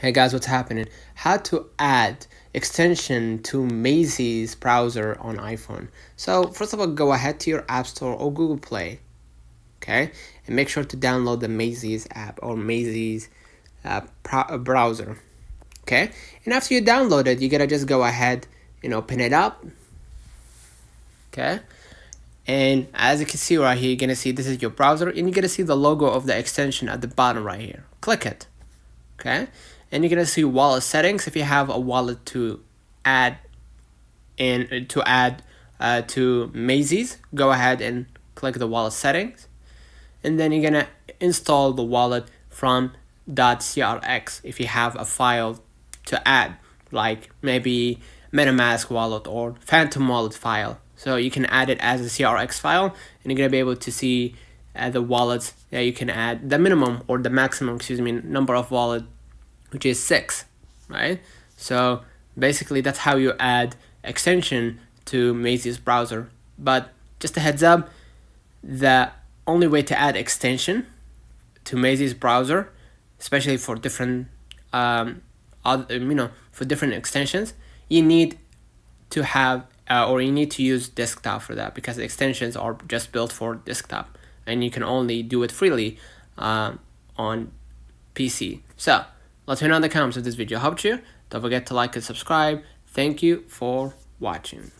Hey guys, what's happening? How to add extension to Maze's browser on iPhone. So first of all, go ahead to your App Store or Google Play, okay, and make sure to download the Maze's app or Maze's browser, okay. And after you download it, you gotta just go ahead and open it up, okay. And as you can see right here, you're gonna see this is your browser, and you're gonna see the logo of the extension at the bottom right here. Click it. Okay, and you're gonna see wallet settings. If you have a wallet to add to Maze's, go ahead and click the wallet settings, and then you're gonna install the wallet from .crx if you have a file to add, like maybe MetaMask wallet or Phantom wallet file. So you can add it as a CRX file, and you're gonna be able to see the wallets that you can add, the minimum or the maximum, number of wallet, which is 6, right? So basically that's how you add extension to Maze's browser. But just a heads up, the only way to add extension to Maze's browser, especially for different for different extensions, you need to have or you need to use desktop for that, because the extensions are just built for desktop and you can only do it freely on PC. So let me know in the comments if this video helped you. Don't forget to like and subscribe. Thank you for watching.